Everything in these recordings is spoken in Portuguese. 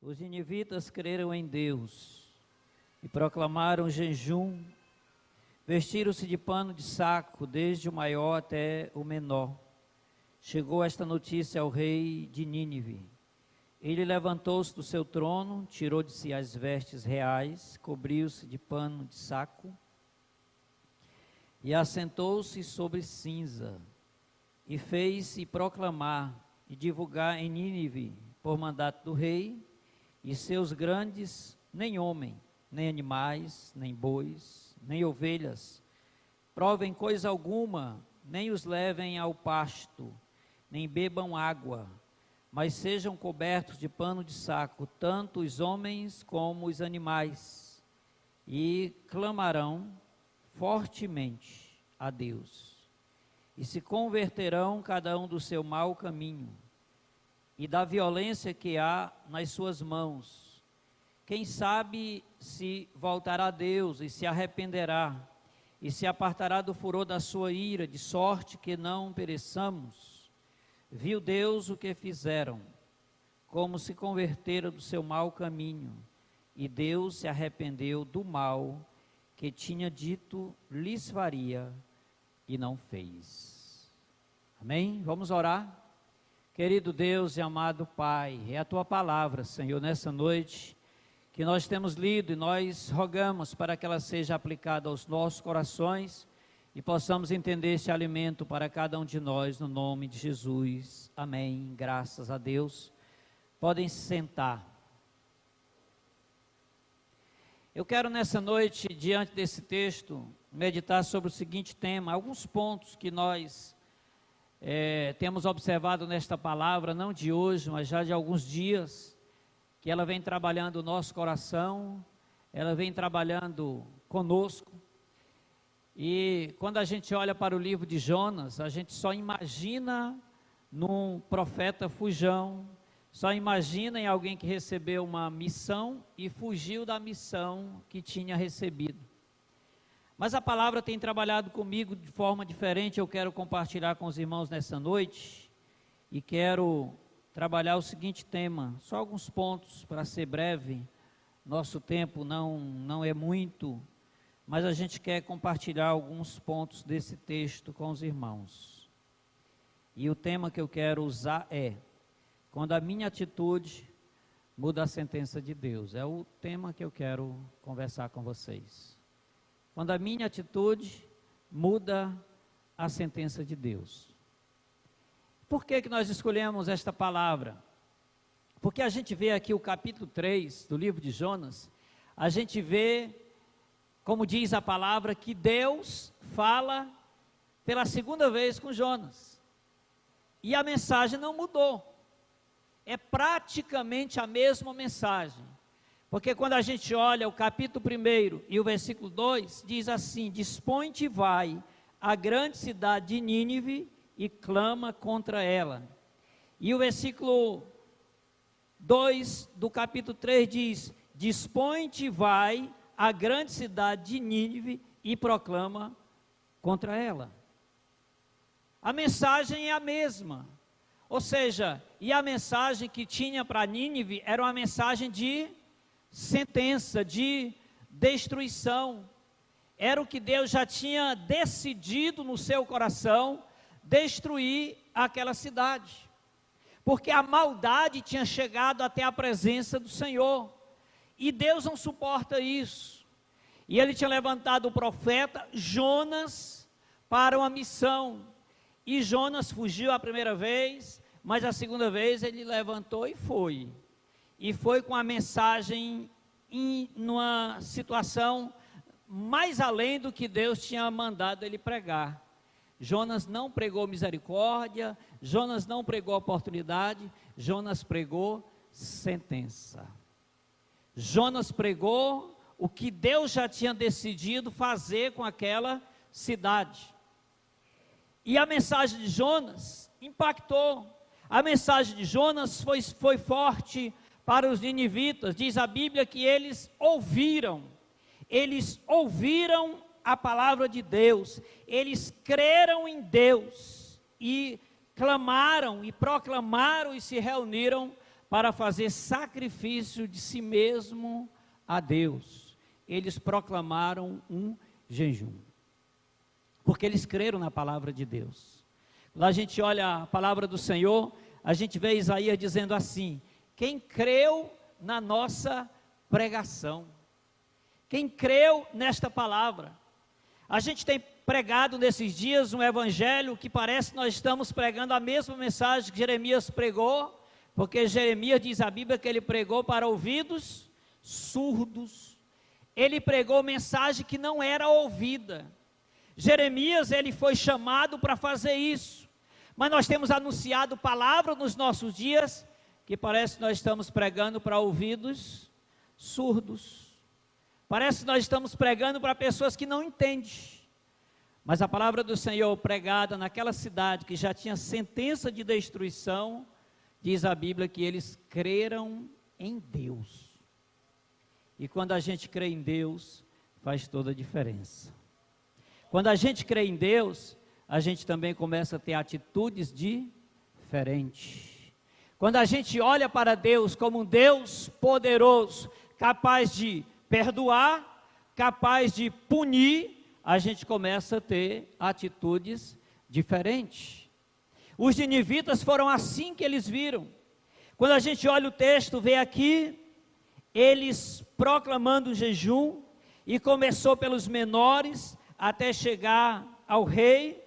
Os ninivitas creram em Deus e proclamaram jejum, vestiram-se de pano de saco, desde o maior até o menor. Chegou esta notícia ao rei de Nínive. Ele levantou-se do seu trono, tirou de si as vestes reais, cobriu-se de pano de saco e assentou-se sobre cinza, e fez-se proclamar e divulgar em Nínive, por mandato do rei, e seus grandes, nem homem, nem animais, nem bois, nem ovelhas, provem coisa alguma, nem os levem ao pasto, nem bebam água, mas sejam cobertos de pano de saco, tanto os homens como os animais, e clamarão fortemente a Deus, e se converterão cada um do seu mau caminho, e da violência que há nas suas mãos. Quem sabe se voltará a Deus e se arrependerá, e se apartará do furor da sua ira, de sorte que não pereçamos. Viu Deus o que fizeram, como se converteram do seu mau caminho, e Deus se arrependeu do mal que tinha dito lhes faria, e não fez. Amém? Vamos orar? Querido Deus e amado Pai, é a Tua palavra, Senhor, nessa noite, que nós temos lido, e nós rogamos para que ela seja aplicada aos nossos corações, e possamos entender esse alimento para cada um de nós, no nome de Jesus. Amém. Graças a Deus. Podem se sentar. Eu quero nessa noite, diante desse texto, meditar sobre o seguinte tema, alguns pontos que nós temos observado nesta palavra, não de hoje, mas já de alguns dias, que ela vem trabalhando o nosso coração, ela vem trabalhando conosco. E quando a gente olha para o livro de Jonas, a gente só imagina num profeta fujão, só imagina em alguém que recebeu uma missão e fugiu da missão que tinha recebido. Mas a palavra tem trabalhado comigo de forma diferente. Eu quero compartilhar com os irmãos nessa noite e quero trabalhar o seguinte tema, só alguns pontos para ser breve. Nosso tempo não é muito, mas a gente quer compartilhar alguns pontos desse texto com os irmãos. E o tema que eu quero usar é: quando a minha atitude muda a sentença de Deus. É o tema que eu quero conversar com vocês. Quando a minha atitude muda a sentença de Deus. Por que nós escolhemos esta palavra? Porque a gente vê aqui o capítulo 3 do livro de Jonas, a gente vê, como diz a palavra, que Deus fala pela segunda vez com Jonas. E a mensagem não mudou. É praticamente a mesma mensagem. Porque quando a gente olha o capítulo 1 e o versículo 2, diz assim: dispõe-te e vai à grande cidade de Nínive e clama contra ela. E o versículo 2 do capítulo 3 diz: dispõe-te e vai à grande cidade de Nínive e proclama contra ela. A mensagem é a mesma. Ou seja, e a mensagem que tinha para Nínive era uma mensagem de sentença, de destruição. Era o que Deus já tinha decidido no seu coração, destruir aquela cidade, porque a maldade tinha chegado até a presença do Senhor, e Deus não suporta isso. E Ele tinha levantado o profeta Jonas para uma missão, e Jonas fugiu a primeira vez, mas a segunda vez ele levantou e foi com a mensagem numa situação mais além do que Deus tinha mandado ele pregar. Jonas não pregou misericórdia, Jonas não pregou oportunidade, Jonas pregou sentença. Jonas pregou o que Deus já tinha decidido fazer com aquela cidade. E a mensagem de Jonas impactou. A mensagem de Jonas foi forte para os ninivitas. Diz a Bíblia que eles ouviram a palavra de Deus, eles creram em Deus, e clamaram, e proclamaram, e se reuniram para fazer sacrifício de si mesmo a Deus. Eles proclamaram um jejum, porque eles creram na palavra de Deus. Quando a gente olha a palavra do Senhor, a gente vê Isaías dizendo assim: quem creu na nossa pregação, quem creu nesta palavra. A gente tem pregado nesses dias um evangelho que parece que nós estamos pregando a mesma mensagem que Jeremias pregou, porque Jeremias diz a Bíblia que ele pregou para ouvidos surdos, ele pregou mensagem que não era ouvida. Jeremias, ele foi chamado para fazer isso, mas nós temos anunciado palavra nos nossos dias, que parece que nós estamos pregando para ouvidos surdos, parece que nós estamos pregando para pessoas que não entendem. Mas a palavra do Senhor pregada naquela cidade que já tinha sentença de destruição, diz a Bíblia que eles creram em Deus. E quando a gente crê em Deus, faz toda a diferença. Quando a gente crê em Deus, a gente também começa a ter atitudes diferentes. Quando a gente olha para Deus como um Deus poderoso, capaz de perdoar, capaz de punir, a gente começa a ter atitudes diferentes. Os ninivitas foram assim que eles viram. Quando a gente olha o texto, vê aqui, eles proclamando o jejum, e começou pelos menores, até chegar ao rei,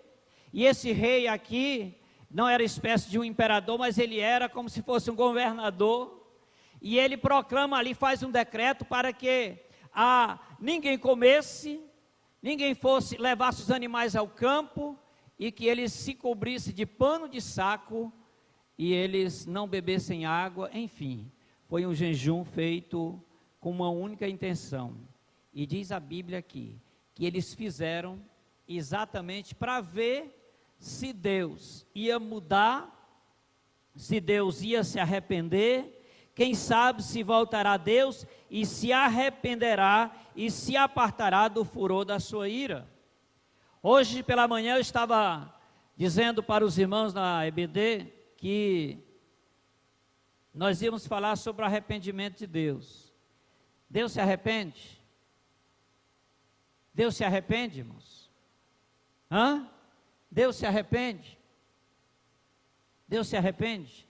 e esse rei aqui, não era espécie de um imperador, mas ele era como se fosse um governador, e ele proclama ali, faz um decreto para que ninguém comesse, ninguém levasse os animais ao campo, e que eles se cobrissem de pano de saco, e eles não bebessem água, enfim, foi um jejum feito com uma única intenção, e diz a Bíblia aqui, que eles fizeram exatamente para ver se Deus ia mudar, se Deus ia se arrepender, quem sabe se voltará a Deus e se arrependerá e se apartará do furor da sua ira. Hoje pela manhã eu estava dizendo para os irmãos na EBD que nós íamos falar sobre o arrependimento de Deus. Deus se arrepende? Deus se arrepende, irmãos? Deus se arrepende? Deus se arrepende?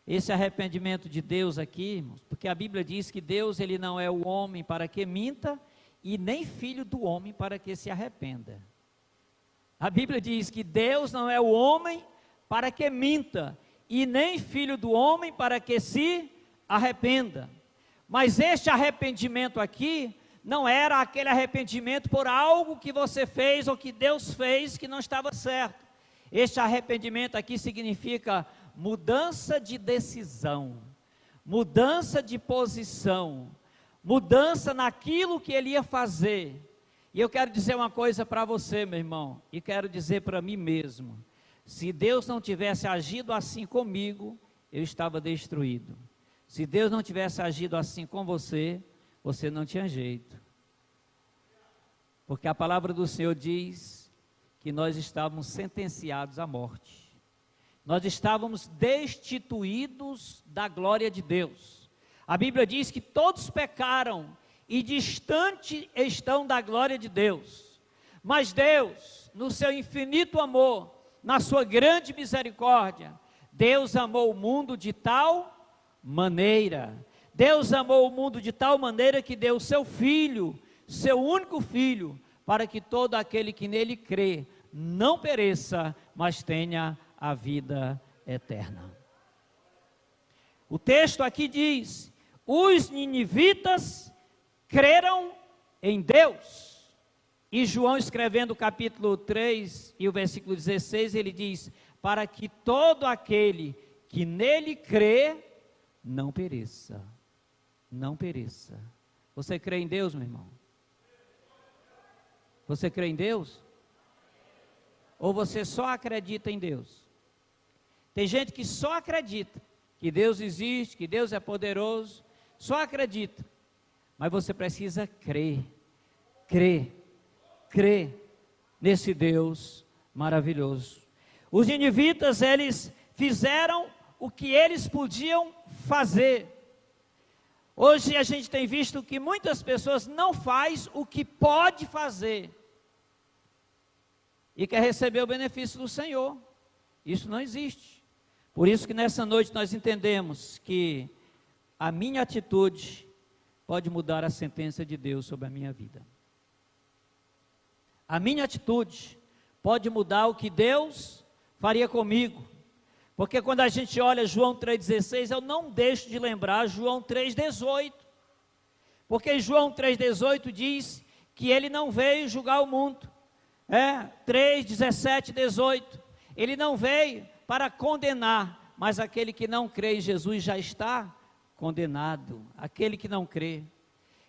Esse arrependimento de Deus aqui, irmãos, porque a Bíblia diz que Deus, ele não é o homem para que minta, e nem filho do homem para que se arrependa. A Bíblia diz que Deus não é o homem para que minta, e nem filho do homem para que se arrependa. Mas este arrependimento aqui, não era aquele arrependimento por algo que você fez, ou que Deus fez, que não estava certo. Este arrependimento aqui significa mudança de decisão, mudança de posição, mudança naquilo que ele ia fazer. E eu quero dizer uma coisa para você, meu irmão, e quero dizer para mim mesmo: se Deus não tivesse agido assim comigo, eu estava destruído. Se Deus não tivesse agido assim com você, você não tinha jeito. Porque a palavra do Senhor diz que nós estávamos sentenciados à morte. Nós estávamos destituídos da glória de Deus. A Bíblia diz que todos pecaram e distante estão da glória de Deus. Mas Deus, no seu infinito amor, na sua grande misericórdia, Deus amou o mundo de tal maneira. Deus amou o mundo de tal maneira que deu o seu Filho, seu único Filho, para que todo aquele que nele crê, não pereça, mas tenha a vida eterna. O texto aqui diz: os ninivitas creram em Deus. E João, escrevendo o capítulo 3 e o versículo 16, ele diz: para que todo aquele que nele crê, não pereça. Não pereça. Você crê em Deus, meu irmão? Você crê em Deus? Ou você só acredita em Deus? Tem gente que só acredita que Deus existe, que Deus é poderoso, só acredita. Mas você precisa crer nesse Deus maravilhoso. Os ninivitas, eles fizeram o que eles podiam fazer. Hoje a gente tem visto que muitas pessoas não fazem o que pode fazer e quer receber o benefício do Senhor. Isso não existe. Por isso que nessa noite nós entendemos que a minha atitude pode mudar a sentença de Deus sobre a minha vida. A minha atitude pode mudar o que Deus faria comigo. Porque quando a gente olha João 3,16, eu não deixo de lembrar João 3,18. Porque João 3,18 diz que ele não veio julgar o mundo. 3,17, 18. Ele não veio para condenar, mas aquele que não crê em Jesus já está condenado. Aquele que não crê.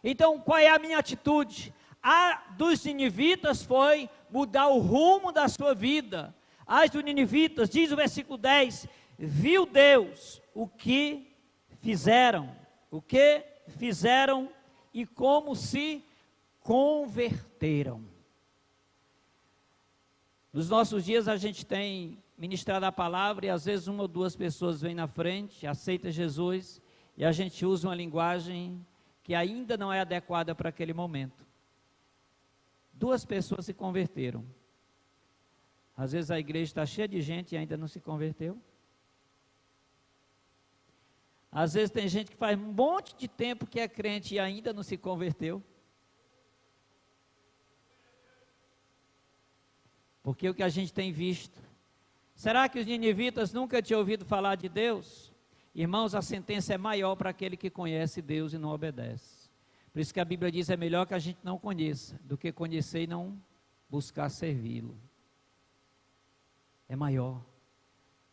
Então, qual é a minha atitude? A dos ninivitas foi mudar o rumo da sua vida. As dos ninivitas, diz o versículo 10, viu Deus o que fizeram e como se converteram. Nos nossos dias a gente tem ministrado a palavra e às vezes uma ou duas pessoas vêm na frente, aceita Jesus e a gente usa uma linguagem que ainda não é adequada para aquele momento. 2 pessoas se converteram. Às vezes a igreja está cheia de gente e ainda não se converteu. Às vezes tem gente que faz um monte de tempo que é crente e ainda não se converteu. Porque o que a gente tem visto. Será que os ninivitas nunca tinham ouvido falar de Deus? Irmãos, a sentença é maior para aquele que conhece Deus e não obedece. Por isso que a Bíblia diz, é melhor que a gente não conheça, do que conhecer e não buscar servi-lo. É maior.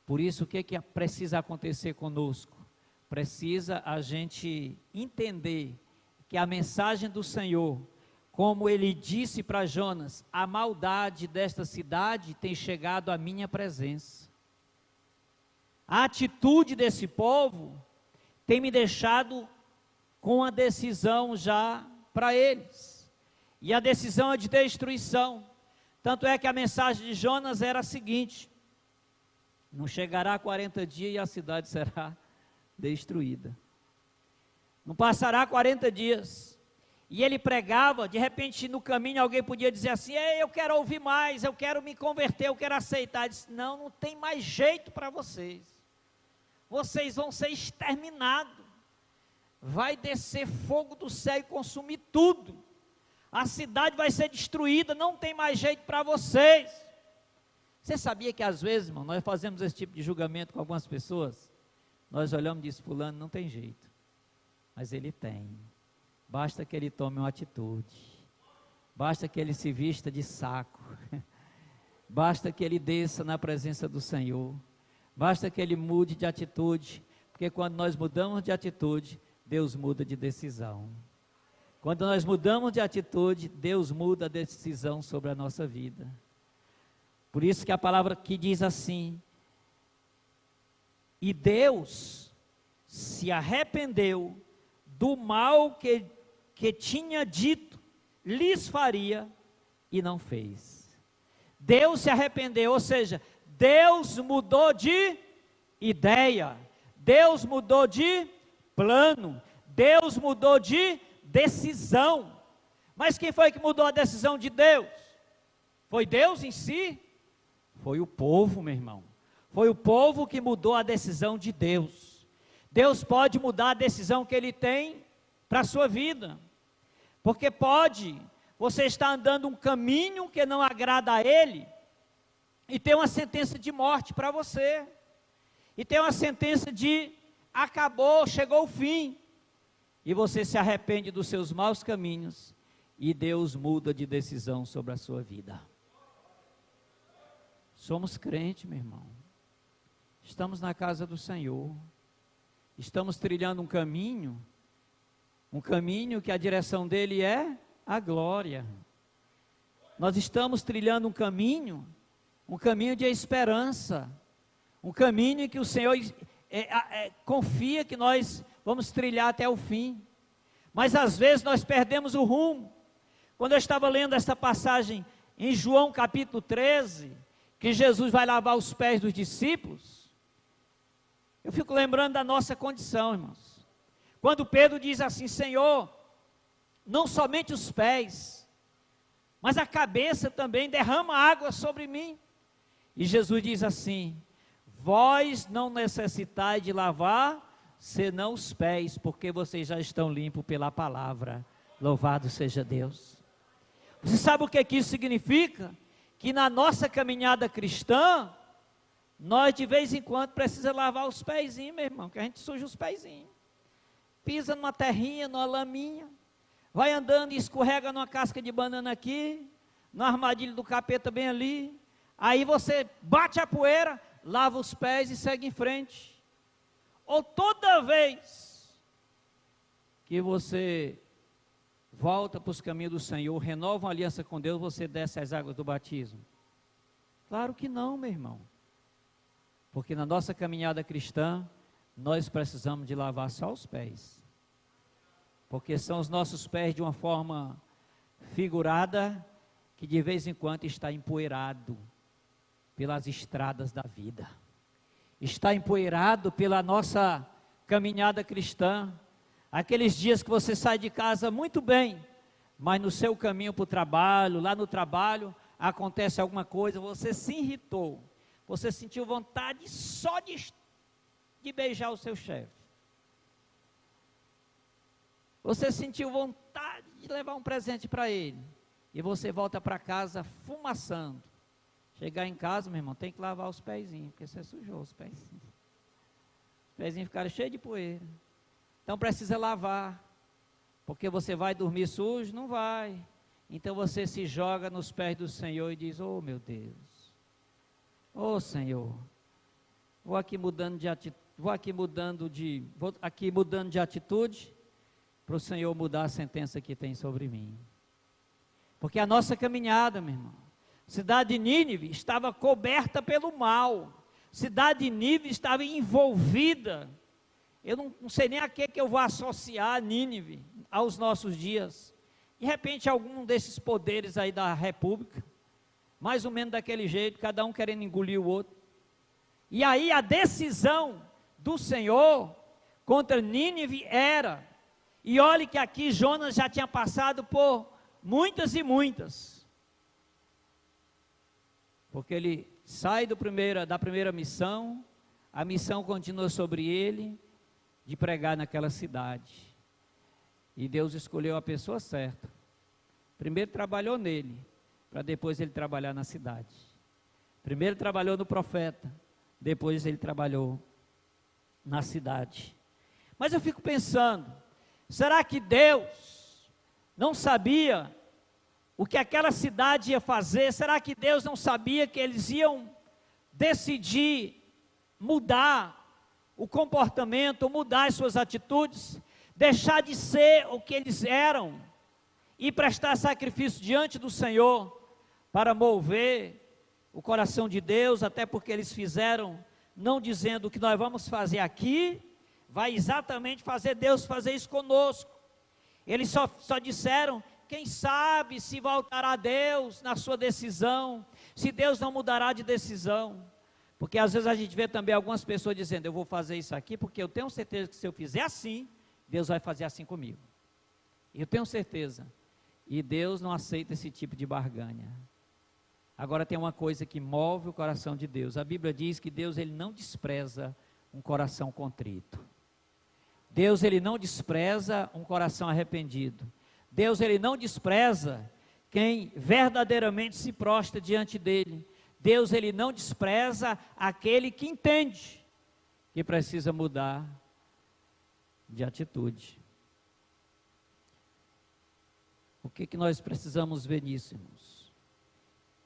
Por isso, o que precisa acontecer conosco? Precisa a gente entender que a mensagem do Senhor, como ele disse para Jonas, a maldade desta cidade tem chegado à minha presença. A atitude desse povo tem me deixado com a decisão já para eles. E a decisão é de destruição. Tanto é que a mensagem de Jonas era a seguinte: não chegará 40 dias e a cidade será destruída. Não passará 40 dias. E ele pregava, de repente no caminho alguém podia dizer assim, eu quero ouvir mais, eu quero me converter, eu quero aceitar. Ele disse, não tem mais jeito para vocês. Vocês vão ser exterminados. Vai descer fogo do céu e consumir tudo. A cidade vai ser destruída, não tem mais jeito para vocês. Você sabia que às vezes, irmão, nós fazemos esse tipo de julgamento com algumas pessoas? Nós olhamos e dizemos, fulano não tem jeito. Mas ele tem. Basta que ele tome uma atitude. Basta que ele se vista de saco. Basta que ele desça na presença do Senhor. Basta que ele mude de atitude. Porque quando nós mudamos de atitude, Deus muda de decisão. Quando nós mudamos de atitude, Deus muda a decisão sobre a nossa vida. Por isso que a palavra que diz assim, e Deus se arrependeu do mal que tinha dito, lhes faria e não fez. Deus se arrependeu, ou seja, Deus mudou de ideia, Deus mudou de plano, Deus mudou de decisão. Mas quem foi que mudou a decisão de Deus? Foi Deus em si? Foi o povo, meu irmão. Foi o povo que mudou a decisão de Deus. Deus pode mudar a decisão que Ele tem para a sua vida. Porque pode, você está andando um caminho que não agrada a Ele, e tem uma sentença de morte para você. E tem uma sentença de acabou, chegou o fim. E você se arrepende dos seus maus caminhos, e Deus muda de decisão sobre a sua vida. Somos crentes, meu irmão. Estamos na casa do Senhor. Estamos trilhando um caminho que a direção dele é a glória. Nós estamos trilhando um caminho de esperança, um caminho em que o Senhor confia que nós vamos trilhar até o fim. Mas às vezes nós perdemos o rumo. Quando eu estava lendo essa passagem em João capítulo 13, que Jesus vai lavar os pés dos discípulos, Eu fico lembrando da nossa condição, irmãos. Quando Pedro diz assim: Senhor, não somente os pés, mas a cabeça também, derrama água sobre mim. E Jesus diz assim: vós não necessitais de lavar, senão os pés, porque vocês já estão limpos pela palavra. Louvado seja Deus. Você sabe o que isso significa? Que na nossa caminhada cristã, nós de vez em quando precisamos lavar os pezinhos, meu irmão, que a gente suja os pezinhos. Pisa numa terrinha, numa laminha, vai andando e escorrega numa casca de banana aqui, na armadilha do capeta bem ali. Aí você bate a poeira, lava os pés e segue em frente. Ou toda vez que você volta para os caminhos do Senhor, renova uma aliança com Deus, você desce as águas do batismo? Claro que não, meu irmão. Porque na nossa caminhada cristã, nós precisamos de lavar só os pés. Porque são os nossos pés de uma forma figurada, que de vez em quando está empoeirado pelas estradas da vida. Está empoeirado pela nossa caminhada cristã. Aqueles dias que você sai de casa muito bem, mas no seu caminho para o trabalho, lá no trabalho, acontece alguma coisa, você se irritou, você sentiu vontade só de beijar o seu chefe. Você sentiu vontade de levar um presente para ele, e você volta para casa fumaçando. Chegar em casa, meu irmão, tem que lavar os pezinhos, porque você sujou os pezinhos. Os pezinhos ficaram cheios de poeira. Então precisa lavar, porque você vai dormir sujo? Não vai. Então você se joga nos pés do Senhor e diz: oh meu Deus, oh Senhor, vou aqui mudando de atitude, para o Senhor mudar a sentença que tem sobre mim. Porque a nossa caminhada, meu irmão, cidade de Nínive estava coberta pelo mal, cidade de Nínive estava envolvida. Eu não sei nem a que eu vou associar Nínive aos nossos dias. De repente, algum desses poderes aí da república, mais ou menos daquele jeito, cada um querendo engolir o outro. E aí a decisão do Senhor contra Nínive era, e olhe que aqui Jonas já tinha passado por muitas e muitas, porque ele sai da primeira missão, a missão continua sobre ele, de pregar naquela cidade, e Deus escolheu a pessoa certa. Primeiro trabalhou nele, para depois ele trabalhar na cidade. Primeiro trabalhou no profeta, depois ele trabalhou na cidade. Mas eu fico pensando, será que Deus não sabia o que aquela cidade ia fazer? Será que Deus não sabia que eles iam decidir mudar o comportamento, mudar as suas atitudes, deixar de ser o que eles eram e prestar sacrifício diante do Senhor para mover o coração de Deus? Até porque eles fizeram, não dizendo: o que nós vamos fazer aqui vai exatamente fazer Deus fazer isso conosco. Eles só disseram: quem sabe se voltará a Deus na sua decisão, se Deus não mudará de decisão. Porque às vezes a gente vê também algumas pessoas dizendo: eu vou fazer isso aqui porque eu tenho certeza que se eu fizer assim, Deus vai fazer assim comigo. Eu tenho certeza. E Deus não aceita esse tipo de barganha. Agora tem uma coisa que move o coração de Deus. A Bíblia diz que Deus, ele não despreza um coração contrito. Deus, ele não despreza um coração arrependido. Deus, ele não despreza quem verdadeiramente se prostra diante dele. Deus, ele não despreza aquele que entende que precisa mudar de atitude. O que nós precisamos ver nisso, irmãos?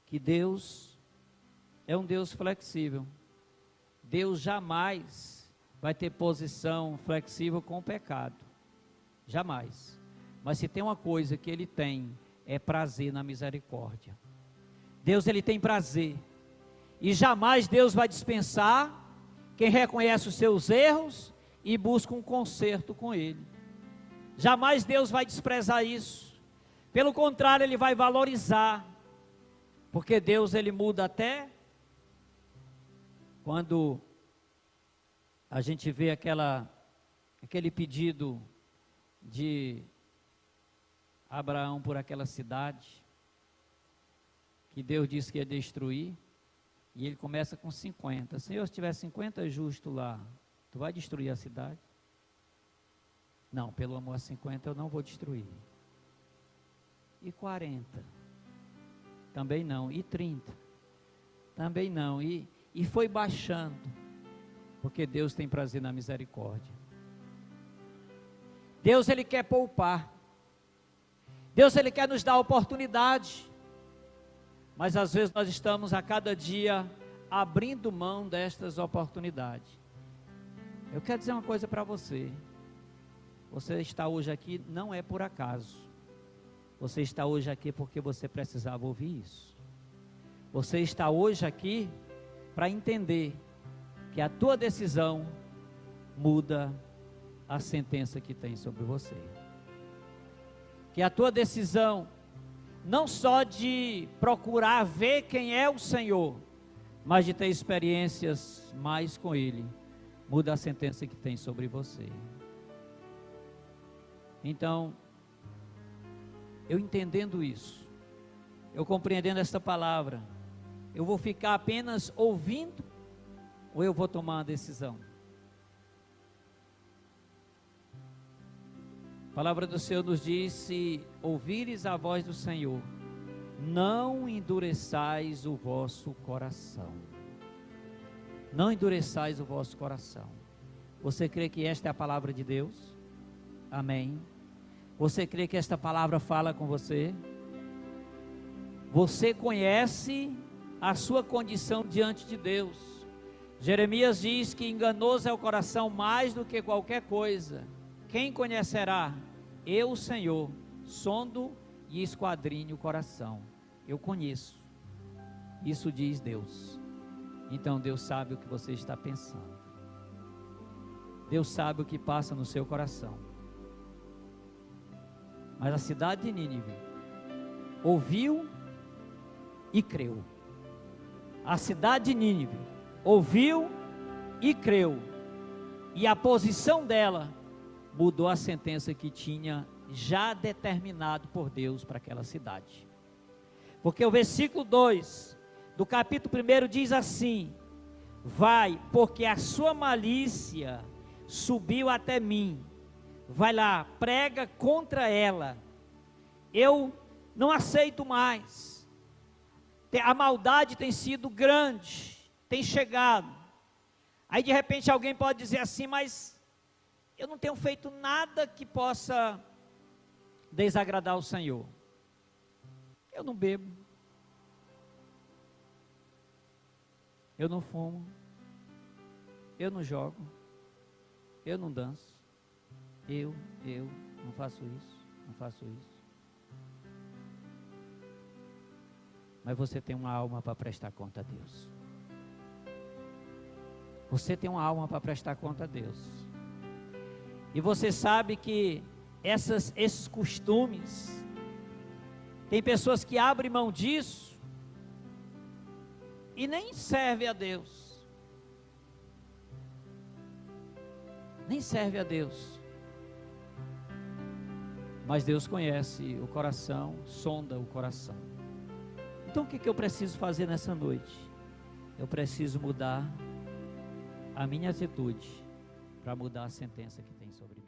Que Deus é um Deus flexível. Deus jamais vai ter posição flexível com o pecado. Jamais. Mas se tem uma coisa que ele tem, é prazer na misericórdia. Deus, ele tem prazer. E jamais Deus vai dispensar quem reconhece os seus erros e busca um conserto com ele. Jamais Deus vai desprezar isso. Pelo contrário, ele vai valorizar. Porque Deus, ele muda até quando a gente vê aquele pedido de Abraão por aquela cidade, que Deus disse que ia destruir, e ele começa com 50. Senhor, se tiver 50 justos lá, tu vai destruir a cidade? Não, pelo amor a 50 eu não vou destruir. E 40? Também não. E 30? Também não. E foi baixando, porque Deus tem prazer na misericórdia. Deus, Ele quer poupar. Deus, Ele quer nos dar oportunidade. Mas às vezes nós estamos a cada dia abrindo mão destas oportunidades. Eu quero dizer uma coisa para você. Você está hoje aqui não é por acaso. Você está hoje aqui porque você precisava ouvir isso. Você está hoje aqui para entender que a tua decisão muda a sentença que tem sobre você. Que a tua decisão, não só de procurar ver quem é o Senhor, mas de ter experiências mais com Ele, muda a sentença que tem sobre você. Então, eu entendendo isso, eu compreendendo esta palavra, eu vou ficar apenas ouvindo, ou eu vou tomar uma decisão? A palavra do Senhor nos diz: se ouvires a voz do Senhor, não endureçais o vosso coração. Não endureçais o vosso coração. Você crê que esta é a palavra de Deus? Amém. Você crê que esta palavra fala com você? Você conhece a sua condição diante de Deus. Jeremias diz que enganoso é o coração mais do que qualquer coisa. Quem conhecerá? Eu, o Senhor, sondo e esquadrinho o coração. Eu conheço. Isso diz Deus. Então Deus sabe o que você está pensando. Deus sabe o que passa no seu coração. Mas a cidade de Nínive ouviu e creu. A cidade de Nínive ouviu e creu. E a posição dela mudou a sentença que tinha já determinado por Deus para aquela cidade. Porque o versículo 2 do capítulo 1 diz assim: vai, porque a sua malícia subiu até mim. Vai lá, prega contra ela. Eu não aceito mais. A maldade tem sido grande, tem chegado. Aí de repente alguém pode dizer assim: mas eu não tenho feito nada que possa desagradar o Senhor. Eu não bebo, eu não fumo, eu não jogo, eu não danço, eu não faço isso, não faço isso. Mas você tem uma alma para prestar conta a Deus. Você tem uma alma para prestar conta a Deus. E você sabe que esses costumes, tem pessoas que abrem mão disso e nem serve a Deus. Nem serve a Deus. Mas Deus conhece o coração, sonda o coração. Então o que eu preciso fazer nessa noite? Eu preciso mudar a minha atitude para mudar a sentença que tem sobre mim.